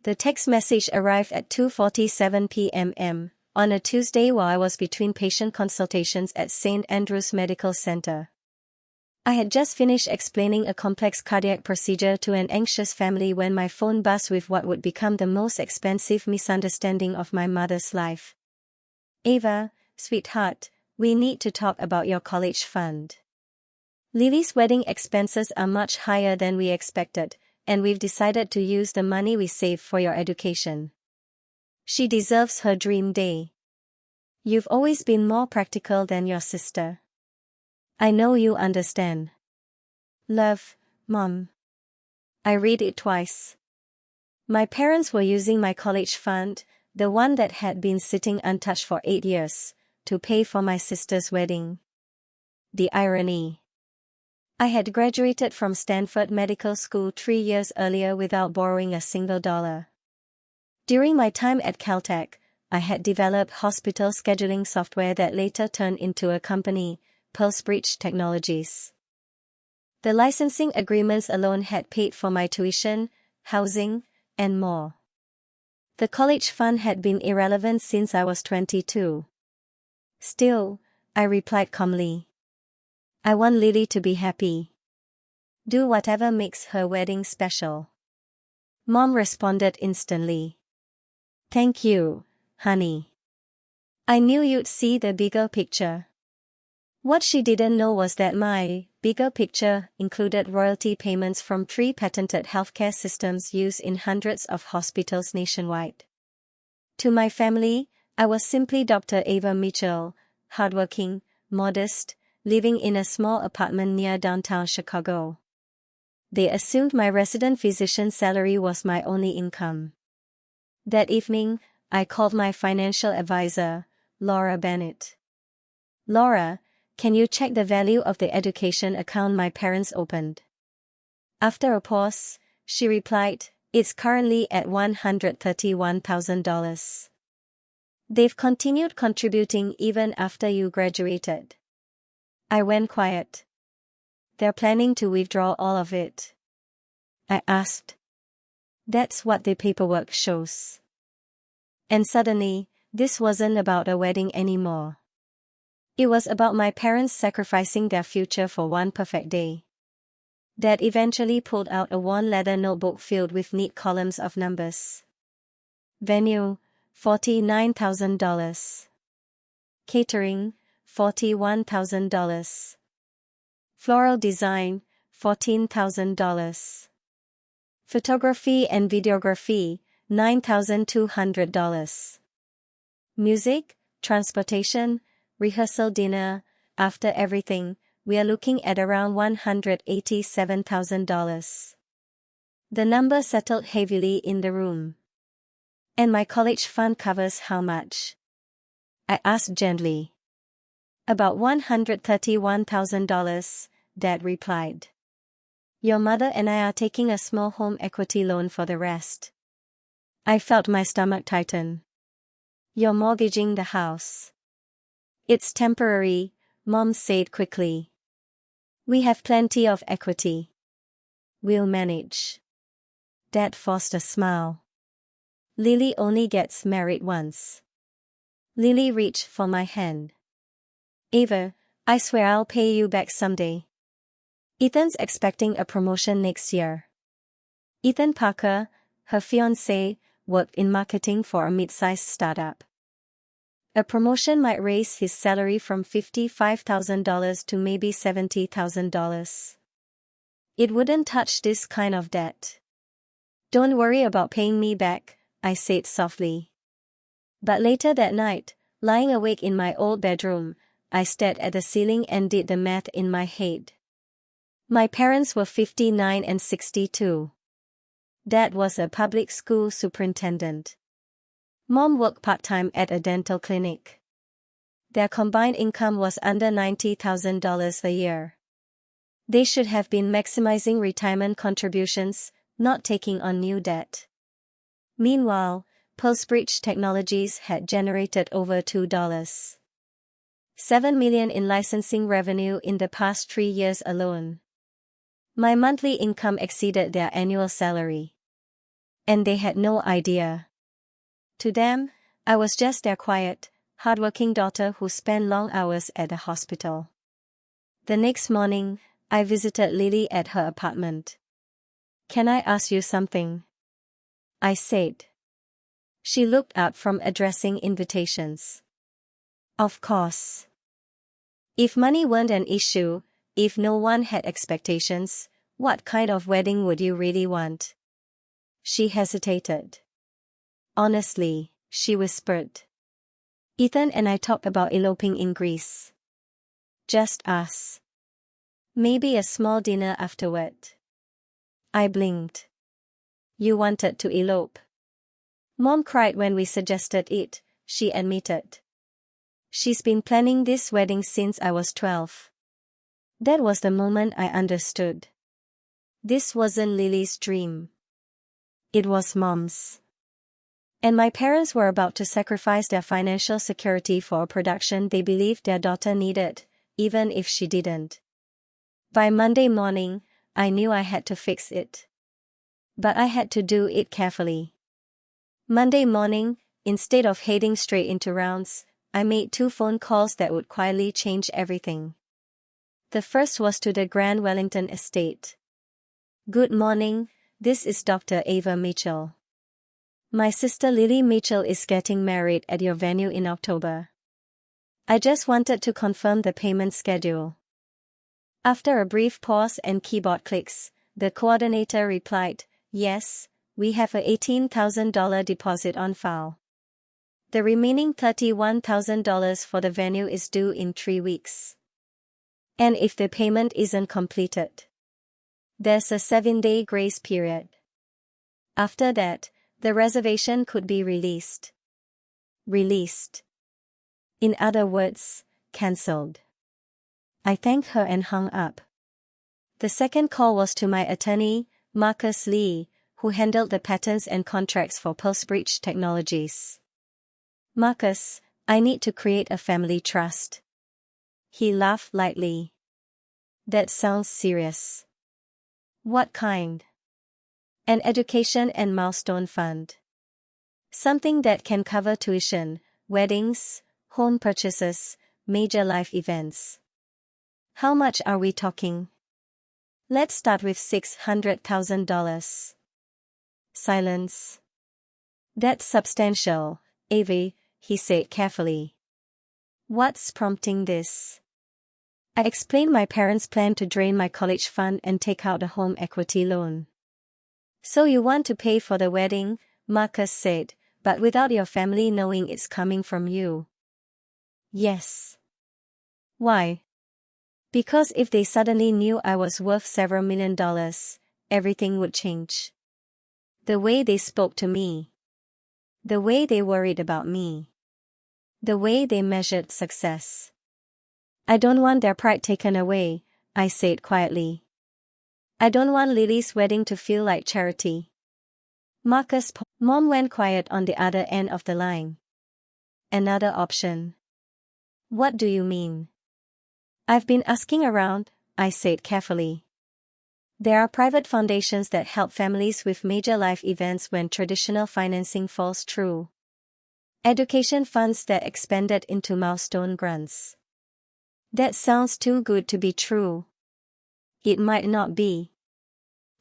The text message arrived at 2:47 p.m. on a Tuesday while I was between patient consultations at St. Andrew's Medical Center. I had just finished explaining a complex cardiac procedure to an anxious family when my phone buzzed with what would become the most expensive misunderstanding of my mother's life. "Ava, sweetheart, we need to talk about your college fund. Lily's wedding expenses are much higher than we expected, and we've decided to use the money we saved for your education. She deserves her dream day. You've always been more practical than your sister. I know you understand. Love, Mom." I read it twice. My parents were using my college fund, the one that had been sitting untouched for 8 years, to pay for my sister's wedding. The irony. I had graduated from Stanford Medical School 3 years earlier without borrowing a single dollar. During my time at Caltech, I had developed hospital scheduling software that later turned into a company, Pulsebridge Technologies. The licensing agreements alone had paid for my tuition, housing, and more. The college fund had been irrelevant since I was 22. Still, I replied calmly. I want Lily to be happy. Do whatever makes her wedding special. Mom responded instantly. Thank you, honey. I knew you'd see the bigger picture. What she didn't know was that my bigger picture included royalty payments from 3 patented healthcare systems used in hundreds of hospitals nationwide. To my family, I was simply Dr. Ava Mitchell, hardworking, modest, living in a small apartment near downtown Chicago. They assumed my resident physician's salary was my only income. That evening, I called my financial advisor, Laura Bennett. Laura, can you check the value of the education account my parents opened? After a pause, she replied, it's currently at $131,000. They've continued contributing even after you graduated. I went quiet. They're planning to withdraw all of it. I asked. That's what the paperwork shows. And suddenly, this wasn't about a wedding anymore. It was about my parents sacrificing their future for one perfect day. Dad eventually pulled out a worn leather notebook filled with neat columns of numbers. Venue, $49,000. Catering, $41,000. Floral design, $14,000. Photography and videography, $9,200. Music, transportation, rehearsal dinner, after everything, we are looking at around $187,000. The number settled heavily in the room. And my college fund covers how much? I asked gently. About $131,000, Dad replied. Your mother and I are taking a small home equity loan for the rest. I felt my stomach tighten. You're mortgaging the house. It's temporary, Mom said quickly. We have plenty of equity. We'll manage. Dad forced a smile. Lily only gets married once. Lily reached for my hand. Ava, I swear I'll pay you back someday. Ethan's expecting a promotion next year. Ethan Parker, her fiancé, worked in marketing for a mid-sized startup. A promotion might raise his salary from $55,000 to maybe $70,000. It wouldn't touch this kind of debt. Don't worry about paying me back, I said softly. But later that night, lying awake in my old bedroom, I stared at the ceiling and did the math in my head. My parents were 59 and 62. Dad was a public school superintendent. Mom worked part-time at a dental clinic. Their combined income was under $90,000 a year. They should have been maximizing retirement contributions, not taking on new debt. Meanwhile, Pulsebridge Technologies had generated over $2.7 million in licensing revenue in the past 3 years alone. My monthly income exceeded their annual salary. And they had no idea. To them, I was just their quiet, hardworking daughter who spent long hours at the hospital. The next morning, I visited Lily at her apartment. "Can I ask you something?" I said. She looked up from addressing invitations. "Of course." If money weren't an issue, if no one had expectations, what kind of wedding would you really want? She hesitated. "Honestly," she whispered. "Ethan and I talked about eloping in Greece. Just us. Maybe a small dinner afterward." I blinked. "You wanted to elope?" "Mom cried when we suggested it," she admitted. "She's been planning this wedding since I was 12. That was the moment I understood. This wasn't Lily's dream. It was Mom's. And my parents were about to sacrifice their financial security for a production they believed their daughter needed, even if she didn't. By Monday morning, I knew I had to fix it. But I had to do it carefully. Monday morning, instead of heading straight into rounds, I made 2 phone calls that would quietly change everything. The first was to the Grand Wellington estate. "Good morning, this is Dr. Ava Mitchell. My sister Lily Mitchell is getting married at your venue in October. I just wanted to confirm the payment schedule." After a brief pause and keyboard clicks, the coordinator replied, "Yes, we have a $18,000 deposit on file. The remaining $31,000 for the venue is due in 3 weeks. And if the payment isn't completed, there's a 7-day grace period. After that, the reservation could be released." Released. In other words, cancelled. I thanked her and hung up. The second call was to my attorney, Marcus Lee, who handled the patents and contracts for post-breach technologies. "Marcus, I need to create a family trust." He laughed lightly. "That sounds serious." "What kind?" "An education and milestone fund. Something that can cover tuition, weddings, home purchases, major life events." "How much are we talking?" "Let's start with $600,000. Silence. "That's substantial, Avi," he said carefully. "What's prompting this?" I explained my parents' plan to drain my college fund and take out a home equity loan. "So you want to pay for the wedding," Marcus said, "but without your family knowing it's coming from you?" "Yes." "Why?" "Because if they suddenly knew I was worth several $1,000,000, everything would change. The way they spoke to me. The way they worried about me. The way they measured success. I don't want their pride taken away," I said quietly. "I don't want Lily's wedding to feel like charity." Mom went quiet on the other end of the line. "Another option." "What do you mean?" "I've been asking around," I said carefully. "There are private foundations that help families with major life events when traditional financing falls through. Education funds that expanded into milestone grants." That sounds too good to be true. It might not be.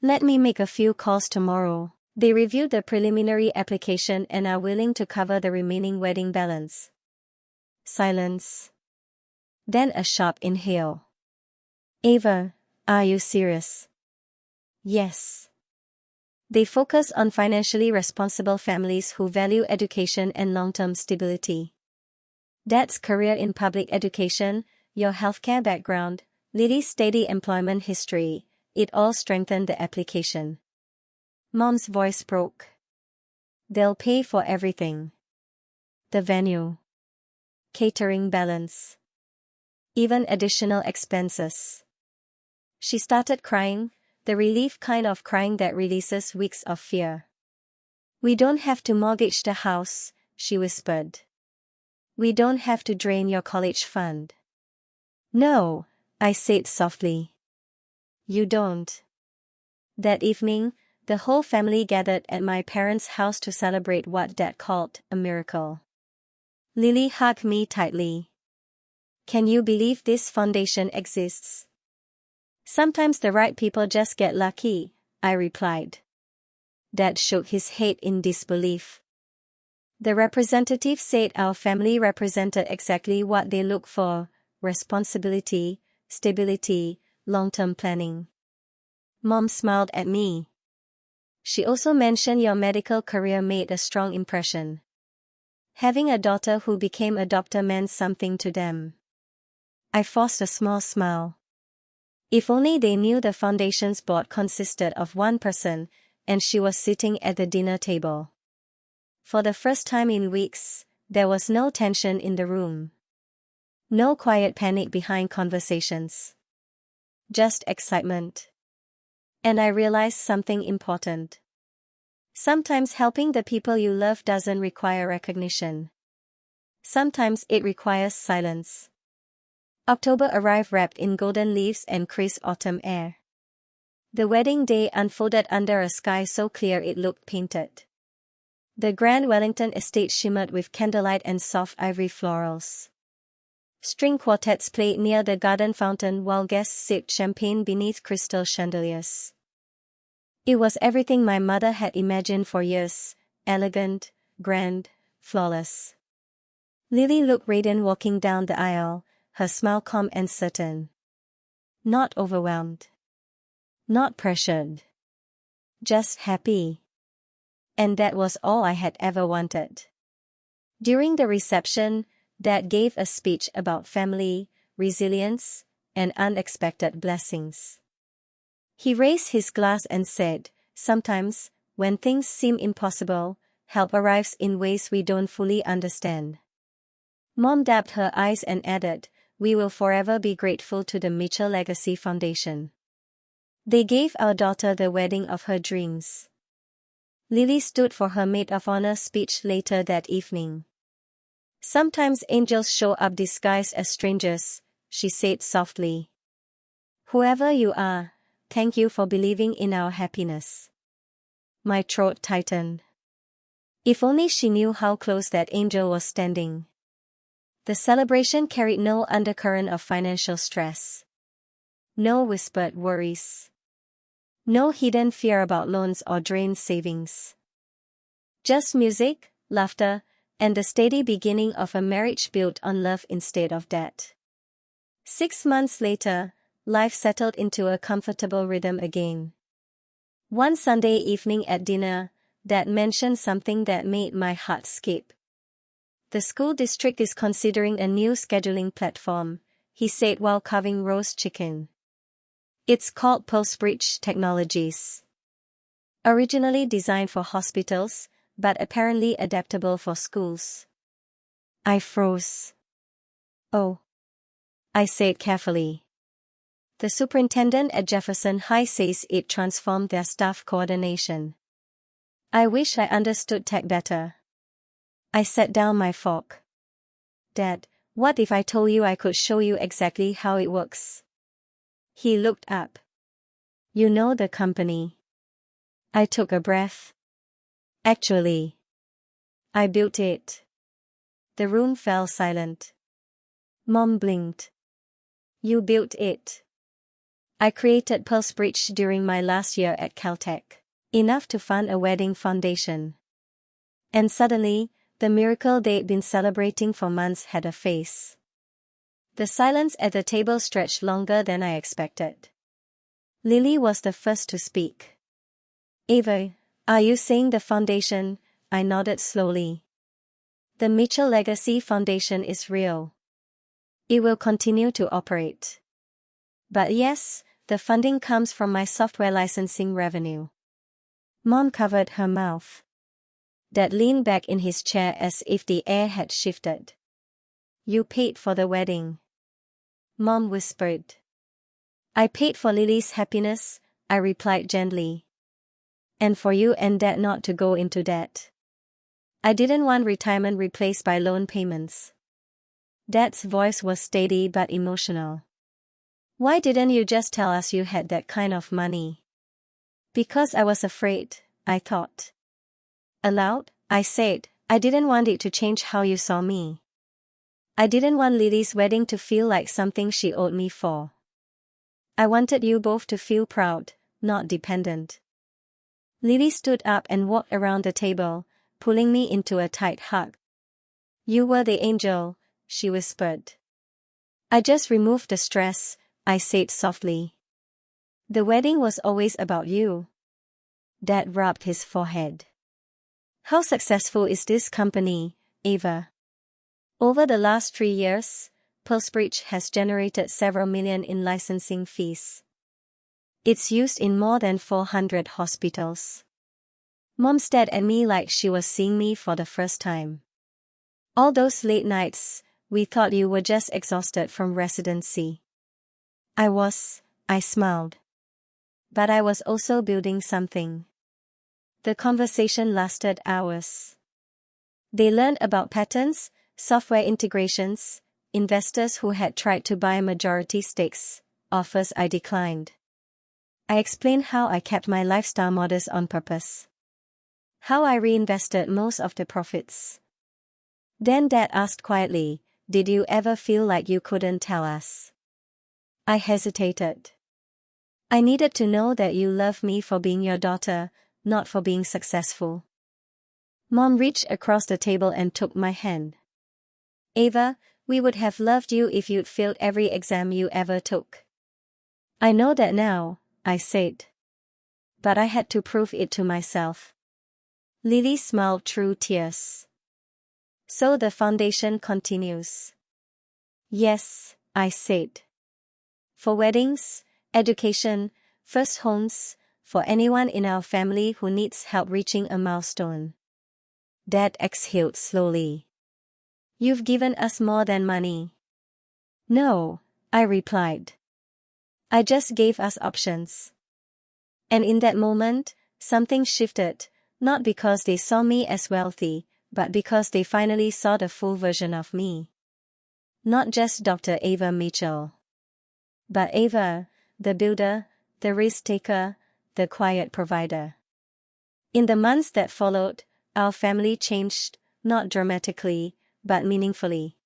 "Let me make a few calls tomorrow." They reviewed the preliminary application and are willing to cover the remaining wedding balance. Silence. Then a sharp inhale. "Ava, are you serious?" "Yes." They focus on financially responsible families who value education and long-term stability. Dad's career in public education, your healthcare background, Lily's steady employment history, it all strengthened the application. Mom's voice broke. "They'll pay for everything. The venue. Catering balance. Even additional expenses." She started crying, the relief kind of crying that releases weeks of fear. "We don't have to mortgage the house," she whispered. "We don't have to drain your college fund." "No," I said softly. "You don't." That evening, The whole family gathered at my parents' house to celebrate what Dad called a miracle. Lily hugged me tightly. Can you believe this foundation exists? Sometimes the right people just get lucky, I replied. Dad shook his head in disbelief. The representative said our family represented exactly what they look for: responsibility, stability, long-term planning. Mom smiled at me. She also mentioned your medical career made a strong impression. Having a daughter who became a doctor meant something to them. I forced a small smile. If only they knew the foundation's board consisted of one person, and she was sitting at the dinner table. For the first time in weeks, there was no tension in the room. No quiet panic behind conversations. Just excitement. And I realized something important. Sometimes helping the people you love doesn't require recognition. Sometimes it requires silence. October arrived wrapped in golden leaves and crisp autumn air. The wedding day unfolded under a sky so clear it looked painted. The grand Wellington estate shimmered with candlelight and soft ivory florals. String quartets played near the garden fountain while guests sipped champagne beneath crystal chandeliers. It was everything my mother had imagined for years: elegant, grand, flawless. Lily looked radiant walking down the aisle, her smile calm and certain. Not overwhelmed. Not pressured. Just happy. And that was all I had ever wanted. During the reception, Dad gave a speech about family, resilience, and unexpected blessings. He raised his glass and said, "Sometimes, when things seem impossible, help arrives in ways we don't fully understand." Mom dabbed her eyes and added, "We will forever be grateful to the Mitchell Legacy Foundation. They gave our daughter the wedding of her dreams." Lily stood for her maid of honor speech later that evening. "Sometimes angels show up disguised as strangers," she said softly. "Whoever you are, thank you for believing in our happiness." My throat tightened. If only she knew how close that angel was standing. The celebration carried no undercurrent of financial stress. No whispered worries. No hidden fear about loans or drained savings. Just music, laughter, and the steady beginning of a marriage built on love instead of debt. 6 months later, life settled into a comfortable rhythm again. One Sunday evening at dinner, Dad mentioned something that made my heart skip. "The school district is considering a new scheduling platform," he said while carving roast chicken. "It's called Pulse-Bridge Technologies. Originally designed for hospitals, but apparently adaptable for schools." I froze. "Oh," I said carefully. "The superintendent at Jefferson High says it transformed their staff coordination." I wish I understood tech better. I set down my fork. "Dad, what if I told you I could show you exactly how it works?" He looked up. "You know the company?" I took a breath. "Actually, I built it." The room fell silent. Mom blinked. "You built it?" "I created Pulse-Bridge during my last year at Caltech. Enough to fund a wedding foundation." And suddenly, the miracle they'd been celebrating for months had a face. The silence at the table stretched longer than I expected. Lily was the first to speak. "Ava, are you saying the foundation?" I nodded slowly. "The Mitchell Legacy Foundation is real. It will continue to operate. But yes, the funding comes from my software licensing revenue." Mom covered her mouth. Dad leaned back in his chair as if the air had shifted. "You paid for the wedding," Mom whispered. "I paid for Lily's happiness," I replied gently. "And for you and Dad not to go into debt. I didn't want retirement replaced by loan payments." Dad's voice was steady but emotional. "Why didn't you just tell us you had that kind of money?" Because I was afraid, I thought. Aloud, I said, I didn't want it to change how you saw me. I didn't want Lily's wedding to feel like something she owed me for. I wanted you both to feel proud, not dependent. Lily stood up and walked around the table, pulling me into a tight hug. You were the angel, she whispered. I just removed the stress, I said softly. The wedding was always about you. Dad rubbed his forehead. How successful is this company, Ava? Over the last 3 years, Pulsebridge has generated several million in licensing fees. It's used in more than 400 hospitals. Mom stared at me like she was seeing me for the first time. All those late nights, we thought you were just exhausted from residency. I smiled. But I was also building something. The conversation lasted hours. They learned about patents, software integrations, investors who had tried to buy majority stakes, offers I declined. I explained how I kept my lifestyle modest on purpose. How I reinvested most of the profits. Then Dad asked quietly, did you ever feel like you couldn't tell us? I hesitated. I needed to know that you loved me for being your daughter, not for being successful. Mom reached across the table and took my hand. Ava, we would have loved you if you'd failed every exam you ever took. I know that now, I said. But I had to prove it to myself. Lily smiled through tears. So the foundation continues. Yes, I said. For weddings, education, first homes, for anyone in our family who needs help reaching a milestone. Dad exhaled slowly. You've given us more than money. No, I replied. I just gave us options. And in that moment, something shifted, not because they saw me as wealthy, but because they finally saw the full version of me. Not just Dr. Ava Mitchell. But Ava, the builder, the risk-taker, the quiet provider. In the months that followed, our family changed, not dramatically, but meaningfully.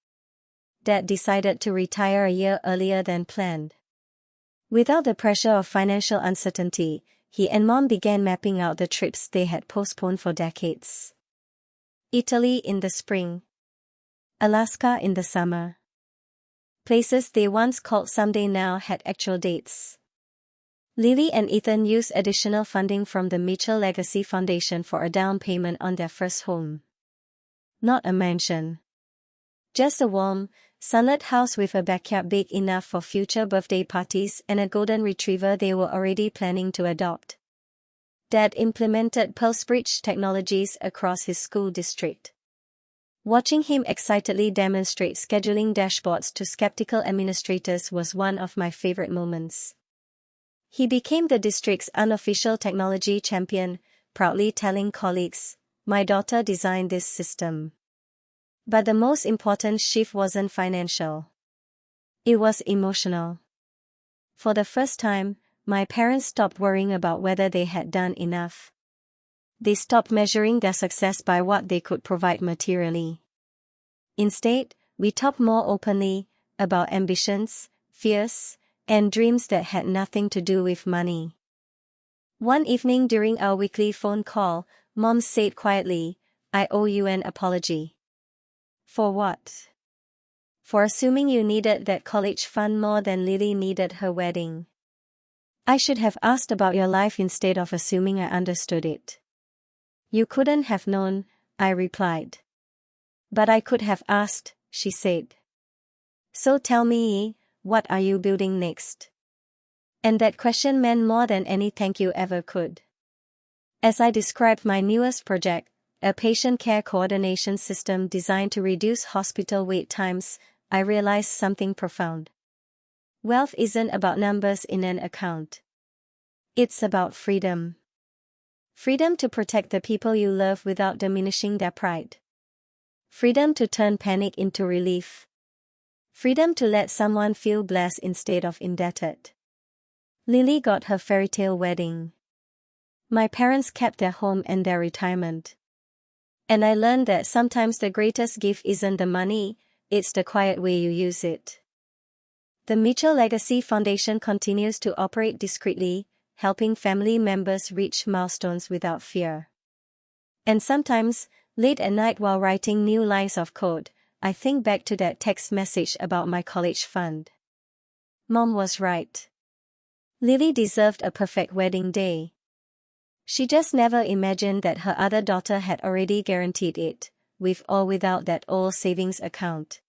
Dad decided to retire a year earlier than planned. Without the pressure of financial uncertainty, he and Mom began mapping out the trips they had postponed for decades. Italy in the spring. Alaska in the summer. Places they once called someday now had actual dates. Lily and Ethan used additional funding from the Mitchell Legacy Foundation for a down payment on their first home. Not a mansion. Just a warm, sunlit house with a backyard big enough for future birthday parties and a golden retriever they were already planning to adopt. Dad implemented Pulsebridge technologies across his school district. Watching him excitedly demonstrate scheduling dashboards to skeptical administrators was one of my favorite moments. He became the district's unofficial technology champion, proudly telling colleagues, "My daughter designed this system." But the most important shift wasn't financial. It was emotional. For the first time, my parents stopped worrying about whether they had done enough. They stopped measuring their success by what they could provide materially. Instead, we talked more openly about ambitions, fears, and dreams that had nothing to do with money. One evening during our weekly phone call, Mom said quietly, "I owe you an apology." For what? For assuming you needed that college fund more than Lily needed her wedding. I should have asked about your life instead of assuming I understood it. You couldn't have known, I replied. But I could have asked, she said. So tell me, what are you building next? And that question meant more than any thank you ever could. As I described my newest project, a patient care coordination system designed to reduce hospital wait times, I realized something profound. Wealth isn't about numbers in an account. It's about freedom. Freedom to protect the people you love without diminishing their pride. Freedom to turn panic into relief. Freedom to let someone feel blessed instead of indebted. Lily got her fairytale wedding. My parents kept their home and their retirement. And I learned that sometimes the greatest gift isn't the money, it's the quiet way you use it. The Mutual Legacy Foundation continues to operate discreetly, helping family members reach milestones without fear. And sometimes, late at night while writing new lines of code, I think back to that text message about my college fund. Mom was right. Lily deserved a perfect wedding day. She just never imagined that her other daughter had already guaranteed it, with or without that old savings account.